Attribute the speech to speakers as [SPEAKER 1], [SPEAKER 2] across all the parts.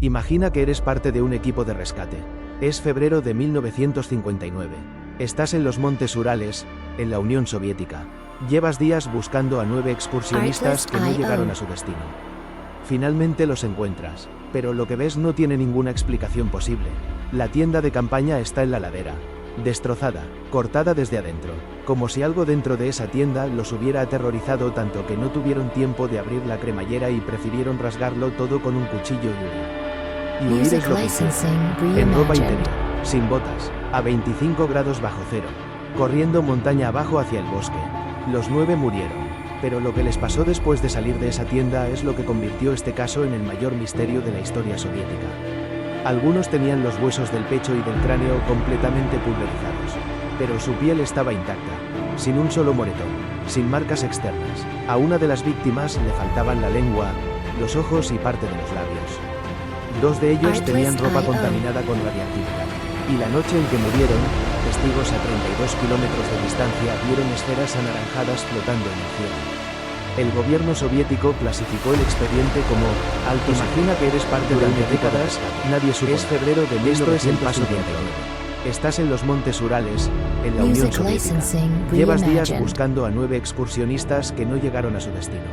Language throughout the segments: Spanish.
[SPEAKER 1] Imagina que eres parte de un equipo de rescate. Es febrero de 1959. Estás en los montes Urales, en la Unión Soviética. Llevas días buscando a 9 excursionistas que no llegaron a su destino. Finalmente los encuentras, pero lo que ves no tiene ninguna explicación posible. La tienda de campaña está en la ladera, destrozada, cortada desde adentro, como si algo dentro de esa tienda los hubiera aterrorizado tanto que no tuvieron tiempo de abrir la cremallera y prefirieron rasgarlo todo con un cuchillo y huir. Y huir es lo que hicieron, en ropa interior, sin botas, a 25 grados bajo cero, corriendo montaña abajo hacia el bosque. Los 9 murieron, pero lo que les pasó después de salir de esa tienda es lo que convirtió este caso en el mayor misterio de la historia soviética. Algunos tenían los huesos del pecho y del cráneo completamente pulverizados, pero su piel estaba intacta, sin un solo moretón, sin marcas externas. A una de las víctimas le faltaban la lengua, los ojos y parte de los labios. 2 de ellos tenían ropa contaminada con radiactividad, y la noche en que murieron, testigos a 32 kilómetros de distancia vieron esferas anaranjadas flotando en el cielo. El gobierno soviético clasificó el expediente como alto. Imagina que eres parte durante décadas, nadie supo. Es febrero de 1959. Estás en los montes Urales, en la Unión Soviética. Llevas días buscando a 9 excursionistas que no llegaron a su destino.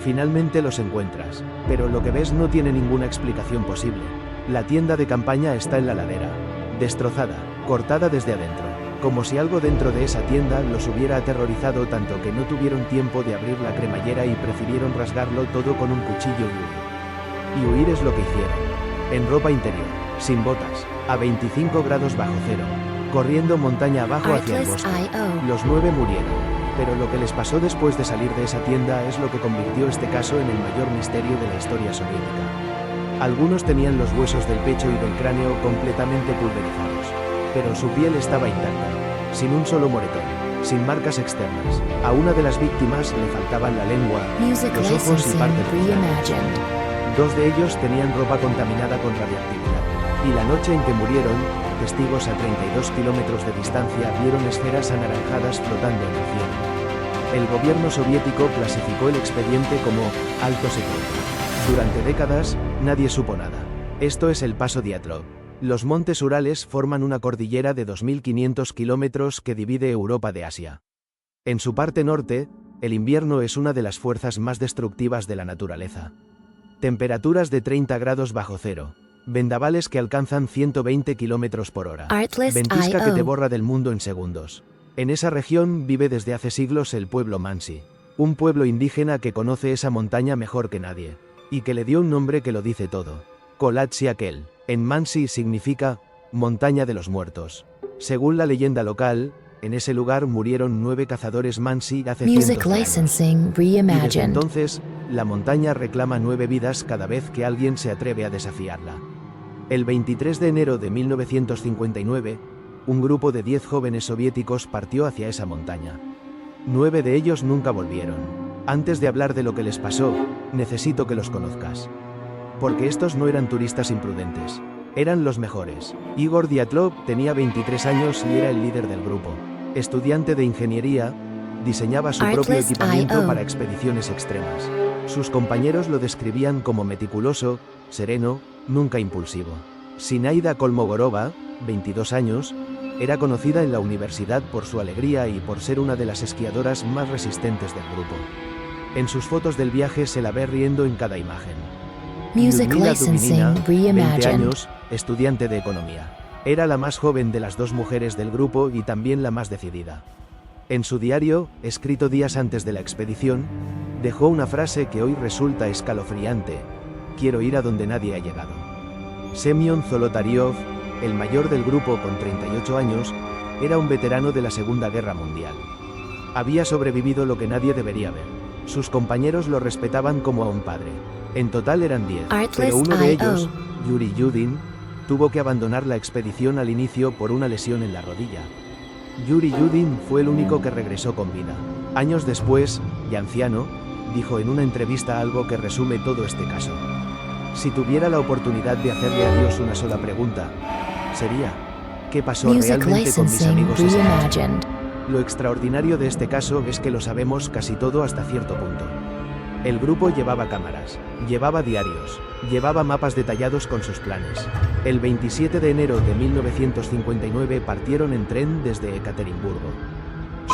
[SPEAKER 1] Finalmente los encuentras, pero lo que ves no tiene ninguna explicación posible. La tienda de campaña está en la ladera, destrozada, cortada desde adentro, como si algo dentro de esa tienda los hubiera aterrorizado tanto que no tuvieron tiempo de abrir la cremallera y prefirieron rasgarlo todo con un cuchillo y huir. Y huir es lo que hicieron, en ropa interior, sin botas, a 25 grados bajo cero, corriendo montaña abajo hacia el bosque. Los 9 murieron, pero lo que les pasó después de salir de esa tienda es lo que convirtió este caso en el mayor misterio de la historia soviética. Algunos tenían los huesos del pecho y del cráneo completamente pulverizados, pero su piel estaba intacta, sin un solo moretón, sin marcas externas. A una de las víctimas le faltaban la lengua, los ojos y parte de los labios. 2 de ellos tenían ropa contaminada con radiactividad, y la noche en que murieron, testigos a 32 kilómetros de distancia vieron esferas anaranjadas flotando en el cielo. El gobierno soviético clasificó el expediente como alto secreto. Durante décadas, nadie supo nada. Esto es el paso Diatlov. Los montes Urales forman una cordillera de 2.500 kilómetros que divide Europa de Asia. En su parte norte, el invierno es una de las fuerzas más destructivas de la naturaleza. Temperaturas de 30 grados bajo cero. Vendavales que alcanzan 120 kilómetros por hora. Ventisca que te borra del mundo en segundos. En esa región vive desde hace siglos el pueblo Mansi, un pueblo indígena que conoce esa montaña mejor que nadie, y que le dio un nombre que lo dice todo. Kolatsiakel, en Mansi significa montaña de los muertos. Según la leyenda local, en ese lugar murieron 9 cazadores Mansi hace cientos de años. Y desde entonces, la montaña reclama 9 vidas cada vez que alguien se atreve a desafiarla. El 23 de enero de 1959, un grupo de 10 jóvenes soviéticos partió hacia esa montaña. 9 de ellos nunca volvieron. Antes de hablar de lo que les pasó, necesito que los conozcas. Porque estos no eran turistas imprudentes. Eran los mejores. Igor Diatlov tenía 23 años y era el líder del grupo. Estudiante de ingeniería, diseñaba su propio equipamiento para expediciones extremas. Sus compañeros lo describían como meticuloso, sereno, nunca impulsivo. Sinaida Kolmogorova, 22 años, era conocida en la universidad por su alegría y por ser una de las esquiadoras más resistentes del grupo. En sus fotos del viaje se la ve riendo en cada imagen. Lyudmila Dubinina, 20 años, estudiante de economía. Era la más joven de las 2 mujeres del grupo y también la más decidida. En su diario, escrito días antes de la expedición, dejó una frase que hoy resulta escalofriante: quiero ir a donde nadie ha llegado. Semyon Zolotaryov, el mayor del grupo con 38 años, era un veterano de la Segunda Guerra Mundial. Había sobrevivido lo que nadie debería ver. Sus compañeros lo respetaban como a un padre. En total eran 10, pero uno de ellos, Yuri Yudin, tuvo que abandonar la expedición al inicio por una lesión en la rodilla. Yuri Yudin fue el único que regresó con vida. Años después, y anciano, dijo en una entrevista algo que resume todo este caso. Si tuviera la oportunidad de hacerle a Dios una sola pregunta, sería: ¿qué pasó realmente con mis amigos esa noche? Lo extraordinario de este caso es que lo sabemos casi todo hasta cierto punto. El grupo llevaba cámaras, llevaba diarios, llevaba mapas detallados con sus planes. El 27 de enero de 1959 partieron en tren desde Ekaterimburgo.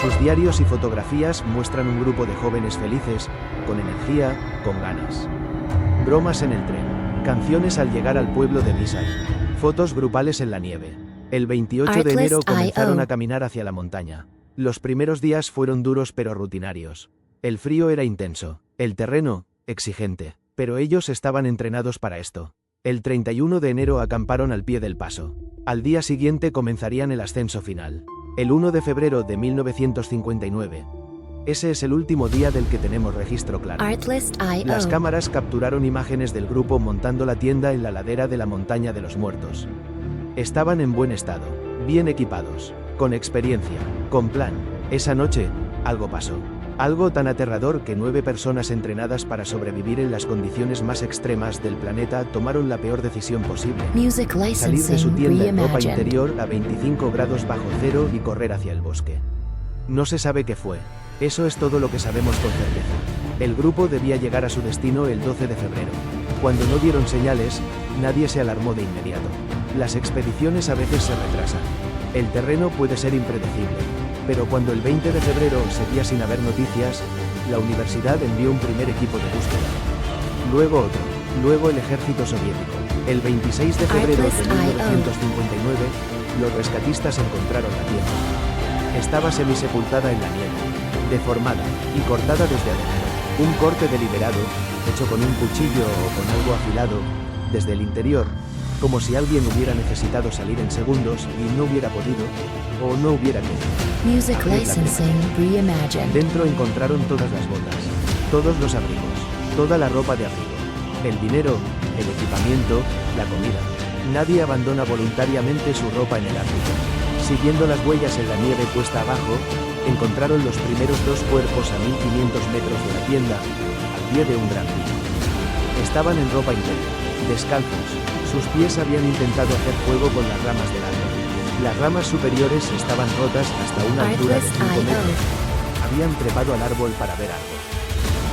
[SPEAKER 1] Sus diarios y fotografías muestran un grupo de jóvenes felices, con energía, con ganas. Bromas en el tren, canciones al llegar al pueblo de Visay, fotos grupales en la nieve. El 28 de enero comenzaron a caminar hacia la montaña. Los primeros días fueron duros pero rutinarios. El frío era intenso, el terreno, exigente, pero ellos estaban entrenados para esto. El 31 de enero acamparon al pie del paso. Al día siguiente comenzarían el ascenso final. El 1 de febrero de 1959. Ese es el último día del que tenemos registro claro. Las cámaras capturaron imágenes del grupo montando la tienda en la ladera de la montaña de los muertos. Estaban en buen estado, bien equipados, con experiencia, con plan. Esa noche, algo pasó. Algo tan aterrador que 9 personas entrenadas para sobrevivir en las condiciones más extremas del planeta tomaron la peor decisión posible. Salir de su tienda en ropa interior a 25 grados bajo cero y correr hacia el bosque. No se sabe qué fue. Eso es todo lo que sabemos con certeza. El grupo debía llegar a su destino el 12 de febrero. Cuando no dieron señales, nadie se alarmó de inmediato. Las expediciones a veces se retrasan. El terreno puede ser impredecible. Pero cuando el 20 de febrero seguía sin haber noticias, la universidad envió un primer equipo de búsqueda. Luego otro, luego el ejército soviético. El 26 de febrero de 1959, los rescatistas encontraron la tienda. Estaba semisepultada en la nieve, deformada y cortada desde adentro. Un corte deliberado, hecho con un cuchillo o con algo afilado, desde el interior, como si alguien hubiera necesitado salir en segundos y no hubiera podido, o no hubiera querido. Dentro encontraron todas las botas, todos los abrigos, toda la ropa de abrigo, el dinero, el equipamiento, la comida. Nadie abandona voluntariamente su ropa en el Ártico. Siguiendo las huellas en la nieve cuesta abajo, encontraron los primeros 2 cuerpos a 1500 metros de la tienda, al pie de un gran pico. Estaban en ropa interior, descalzos, sus pies habían intentado hacer fuego con las ramas del árbol. Las ramas superiores estaban rotas hasta una altura de 5 metros. Habían trepado al árbol para ver algo.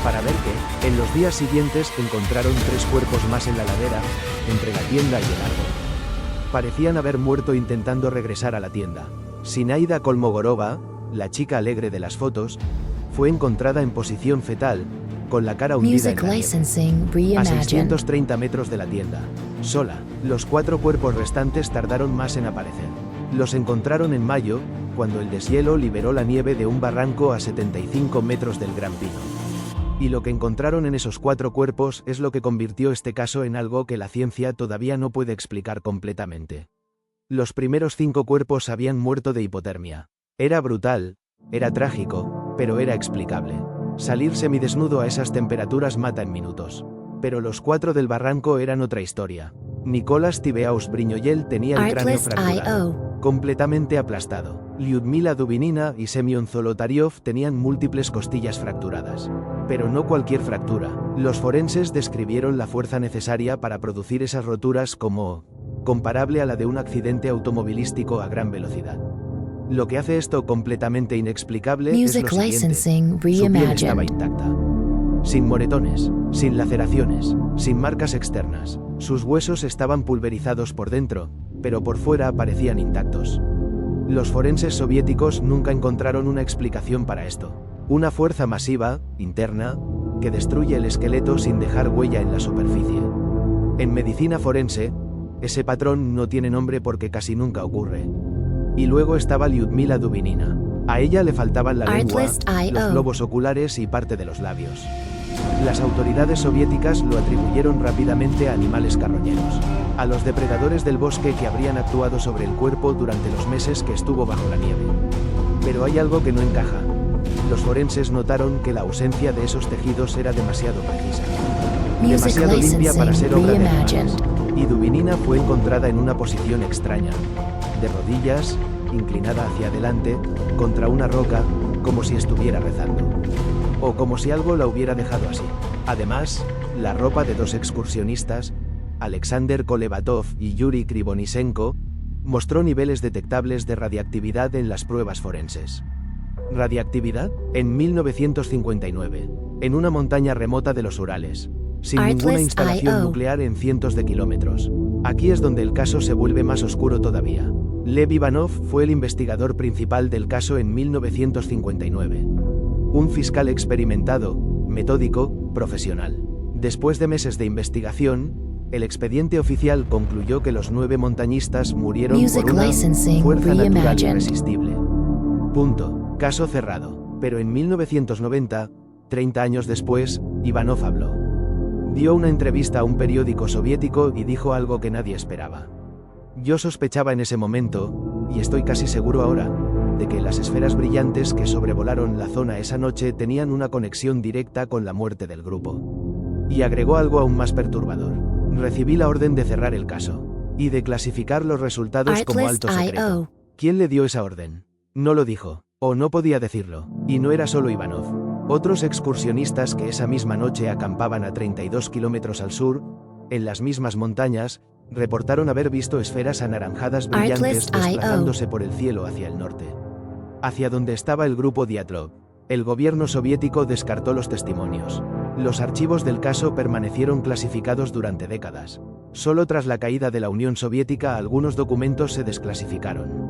[SPEAKER 1] Para ver que, en los días siguientes encontraron 3 cuerpos más en la ladera, entre la tienda y el árbol. Parecían haber muerto intentando regresar a la tienda. Sinaida Kolmogorova, la chica alegre de las fotos, fue encontrada en posición fetal, con la cara hundida en la nieve, a 630 metros de la tienda. Sola, los 4 cuerpos restantes tardaron más en aparecer. Los encontraron en mayo, cuando el deshielo liberó la nieve de un barranco a 75 metros del Gran Pino. Y lo que encontraron en esos 4 cuerpos es lo que convirtió este caso en algo que la ciencia todavía no puede explicar completamente. Los primeros 5 cuerpos habían muerto de hipotermia. Era brutal, era trágico, pero era explicable. Salir semidesnudo a esas temperaturas mata en minutos. Pero los 4 del barranco eran otra historia. Nicolás Tibeaus Briñoyel tenía el cráneo fracturado, completamente aplastado. Lyudmila Dubinina y Semyon Zolotariov tenían múltiples costillas fracturadas. Pero no cualquier fractura. Los forenses describieron la fuerza necesaria para producir esas roturas como comparable a la de un accidente automovilístico a gran velocidad. Lo que hace esto completamente inexplicable es lo siguiente: su piel estaba intacta, sin moretones, sin laceraciones, sin marcas externas. Sus huesos estaban pulverizados por dentro, pero por fuera parecían intactos. Los forenses soviéticos nunca encontraron una explicación para esto. Una fuerza masiva, interna, que destruye el esqueleto sin dejar huella en la superficie. En medicina forense, ese patrón no tiene nombre porque casi nunca ocurre. Y luego estaba Lyudmila Dubinina. A ella le faltaban la lengua, los globos oculares y parte de los labios. Las autoridades soviéticas lo atribuyeron rápidamente a animales carroñeros, a los depredadores del bosque que habrían actuado sobre el cuerpo durante los meses que estuvo bajo la nieve. Pero hay algo que no encaja. Los forenses notaron que la ausencia de esos tejidos era demasiado precisa, demasiado limpia para ser obra de animales. Y Dubinina fue encontrada en una posición extraña, de rodillas, inclinada hacia adelante, contra una roca, como si estuviera rezando. O como si algo la hubiera dejado así. Además, la ropa de 2 excursionistas, Alexander Kolevatov y Yuri Krivonisenko, mostró niveles detectables de radiactividad en las pruebas forenses. Radiactividad, en 1959, en una montaña remota de los Urales, sin ninguna instalación nuclear en cientos de kilómetros. Aquí es donde el caso se vuelve más oscuro todavía. Lev Ivanov fue el investigador principal del caso en 1959. Un fiscal experimentado, metódico, profesional. Después de meses de investigación, el expediente oficial concluyó que los 9 montañistas murieron por una fuerza natural irresistible. Punto. Caso cerrado. Pero en 1990, 30 años después, Ivanov habló. Dio una entrevista a un periódico soviético y dijo algo que nadie esperaba. Yo sospechaba en ese momento, y estoy casi seguro ahora, de que las esferas brillantes que sobrevolaron la zona esa noche tenían una conexión directa con la muerte del grupo. Y agregó algo aún más perturbador. Recibí la orden de cerrar el caso, y de clasificar los resultados como alto secreto. ¿Quién le dio esa orden? No lo dijo, o no podía decirlo, y no era solo Ivanov. Otros excursionistas que esa misma noche acampaban a 32 kilómetros al sur, en las mismas montañas, reportaron haber visto esferas anaranjadas brillantes desplazándose por el cielo hacia el norte, hacia donde estaba el grupo Dyatlov. El gobierno soviético descartó los testimonios. Los archivos del caso permanecieron clasificados durante décadas. Solo tras la caída de la Unión Soviética algunos documentos se desclasificaron.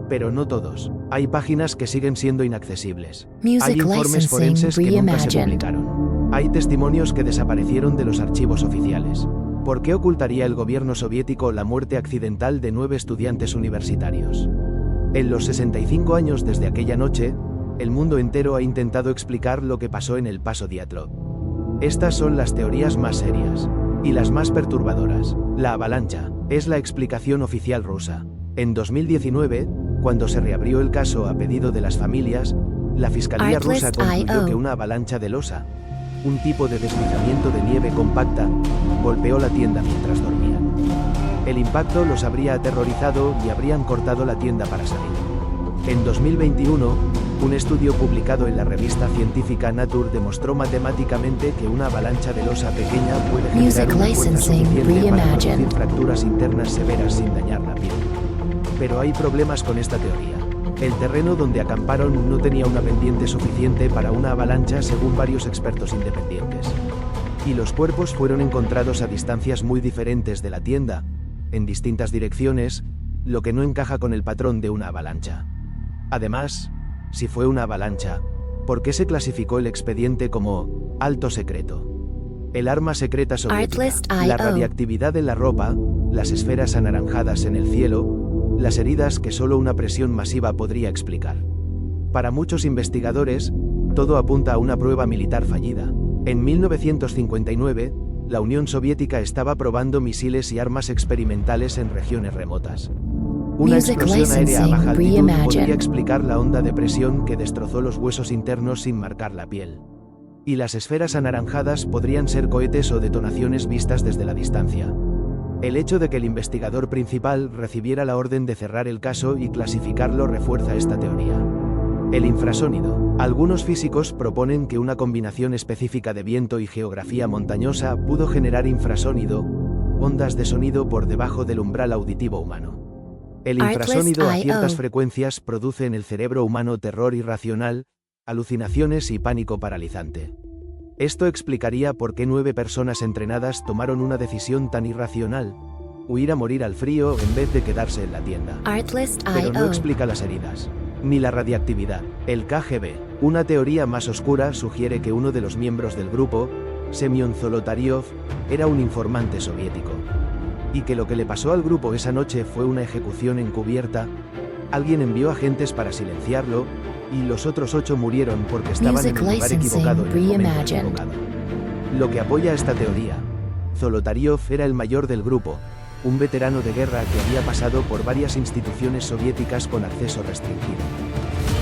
[SPEAKER 1] Pero no todos. Hay páginas que siguen siendo inaccesibles. Hay informes forenses que nunca se publicaron. Hay testimonios que desaparecieron de los archivos oficiales. ¿Por qué ocultaría el gobierno soviético la muerte accidental de 9 estudiantes universitarios? En los 65 años desde aquella noche, el mundo entero ha intentado explicar lo que pasó en el paso Dyatlov. Estas son las teorías más serias y las más perturbadoras. La avalancha es la explicación oficial rusa. En 2019, cuando se reabrió el caso a pedido de las familias, la Fiscalía rusa concluyó que una avalancha de losa, un tipo de deslizamiento de nieve compacta, golpeó la tienda mientras dormían. El impacto los habría aterrorizado y habrían cortado la tienda para salir. En 2021, un estudio publicado en la revista científica Nature demostró matemáticamente que una avalancha de losa pequeña puede generar una fuerza suficiente para producir fracturas internas severas sin dañar la piel. Pero hay problemas con esta teoría. El terreno donde acamparon no tenía una pendiente suficiente para una avalancha según varios expertos independientes. Y los cuerpos fueron encontrados a distancias muy diferentes de la tienda, en distintas direcciones, lo que no encaja con el patrón de una avalancha. Además, si fue una avalancha, ¿por qué se clasificó el expediente como alto secreto? El arma secreta soviética, la radiactividad en la ropa, las esferas anaranjadas en el cielo, las heridas que solo una presión masiva podría explicar. Para muchos investigadores, todo apunta a una prueba militar fallida. En 1959, la Unión Soviética estaba probando misiles y armas experimentales en regiones remotas. Una explosión aérea a baja altitud podría explicar la onda de presión que destrozó los huesos internos sin marcar la piel. Y las esferas anaranjadas podrían ser cohetes o detonaciones vistas desde la distancia. El hecho de que el investigador principal recibiera la orden de cerrar el caso y clasificarlo refuerza esta teoría. El infrasónido. Algunos físicos proponen que una combinación específica de viento y geografía montañosa pudo generar infrasónido, ondas de sonido por debajo del umbral auditivo humano. El infrasónido a ciertas frecuencias produce en el cerebro humano terror irracional, alucinaciones y pánico paralizante. Esto explicaría por qué 9 personas entrenadas tomaron una decisión tan irracional, huir a morir al frío en vez de quedarse en la tienda. Pero no explica las heridas, ni la radiactividad. El KGB. Una teoría más oscura sugiere que uno de los miembros del grupo, Semyon Zolotaryov, era un informante soviético. Y que lo que le pasó al grupo esa noche fue una ejecución encubierta, alguien envió agentes para silenciarlo, y los otros 8 murieron porque estaban en el lugar equivocado en el momento equivocado. Lo que apoya esta teoría. Zolotaryov era el mayor del grupo, un veterano de guerra que había pasado por varias instituciones soviéticas con acceso restringido.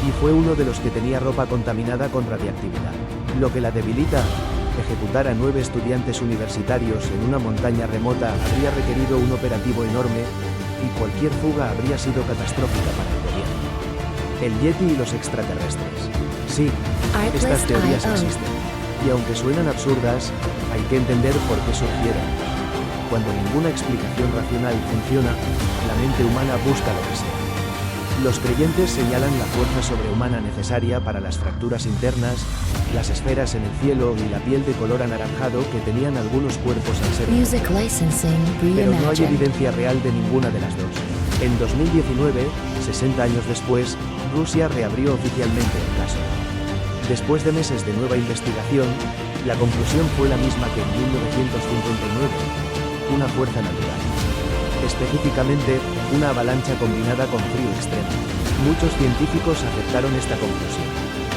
[SPEAKER 1] Y fue uno de los que tenía ropa contaminada con radiactividad. Lo que la debilita, ejecutar a 9 estudiantes universitarios en una montaña remota habría requerido un operativo enorme, y cualquier fuga habría sido catastrófica para el gobierno. El Yeti y los extraterrestres. Sí, estas teorías existen. Y aunque suenan absurdas, hay que entender por qué surgieron. Cuando ninguna explicación racional funciona, la mente humana busca lo que sea. Los creyentes señalan la fuerza sobrehumana necesaria para las fracturas internas, las esferas en el cielo y la piel de color anaranjado que tenían algunos cuerpos al ser humanos.
[SPEAKER 2] Music licensing
[SPEAKER 1] Pero no hay
[SPEAKER 2] reimagined.
[SPEAKER 1] evidencia real de ninguna de las dos. En 2019, 60 años después, Rusia reabrió oficialmente el caso. Después de meses de nueva investigación, la conclusión fue la misma que en 1959, una fuerza natural. Específicamente, una avalancha combinada con frío extremo. Muchos científicos aceptaron esta conclusión.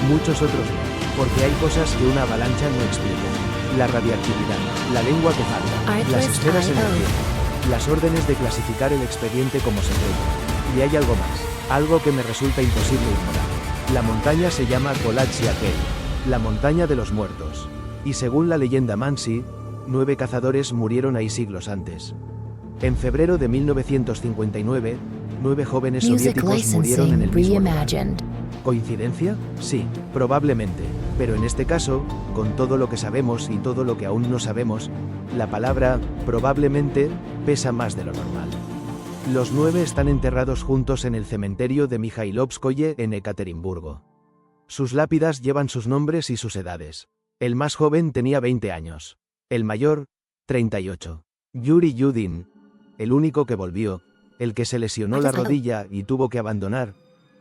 [SPEAKER 1] Muchos otros no, porque hay cosas que una avalancha no explica. La radiactividad, la lengua que falta, las esferas en el cielo, las órdenes de clasificar el expediente como secreto. Y hay algo más, algo que me resulta imposible ignorar. La montaña se llama Kolatsia Cave, la montaña de los muertos. Y según la leyenda Mansi, 9 cazadores murieron ahí siglos antes. En febrero de 1959, 9 jóvenes
[SPEAKER 2] Music
[SPEAKER 1] soviéticos murieron en
[SPEAKER 2] licensing
[SPEAKER 1] el mismo lugar.
[SPEAKER 2] reimagined.
[SPEAKER 1] ¿Coincidencia? Sí, probablemente. Pero en este caso, con todo lo que sabemos y todo lo que aún no sabemos, la palabra probablemente pesa más de lo normal. Los 9 están enterrados juntos en el cementerio de Mikhailovskoye en Ekaterimburgo. Sus lápidas llevan sus nombres y sus edades. El más joven tenía 20 años. El mayor, 38. Yuri Yudin, el único que volvió, el que se lesionó la rodilla y tuvo que abandonar,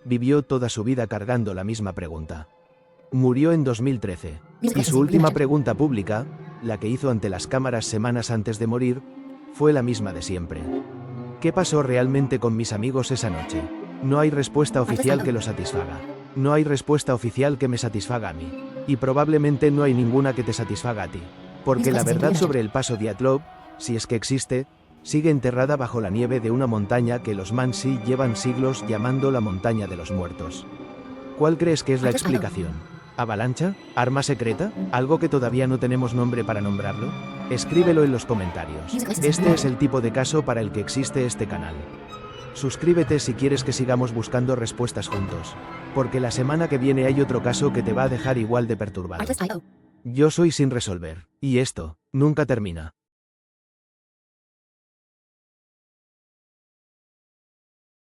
[SPEAKER 1] vivió toda su vida cargando la misma pregunta. Murió en 2013, y su última pregunta pública, la que hizo ante las cámaras semanas antes de morir, fue la misma de siempre. ¿Qué pasó realmente con mis amigos esa noche? No hay respuesta oficial que lo satisfaga. No hay respuesta oficial que me satisfaga a mí. Y probablemente no hay ninguna que te satisfaga a ti. Porque la verdad sobre el paso Dyatlov, si es que existe, sigue enterrada bajo la nieve de una montaña que los Mansi llevan siglos llamando la montaña de los muertos. ¿Cuál crees que es la explicación? ¿Avalancha? ¿Arma secreta? ¿Algo que todavía no tenemos nombre para nombrarlo? Escríbelo en los comentarios. Este es el tipo de caso para el que existe este canal. Suscríbete si quieres que sigamos buscando respuestas juntos, porque la semana que viene hay otro caso que te va a dejar igual de perturbado. Yo soy Sin Resolver, y esto nunca termina.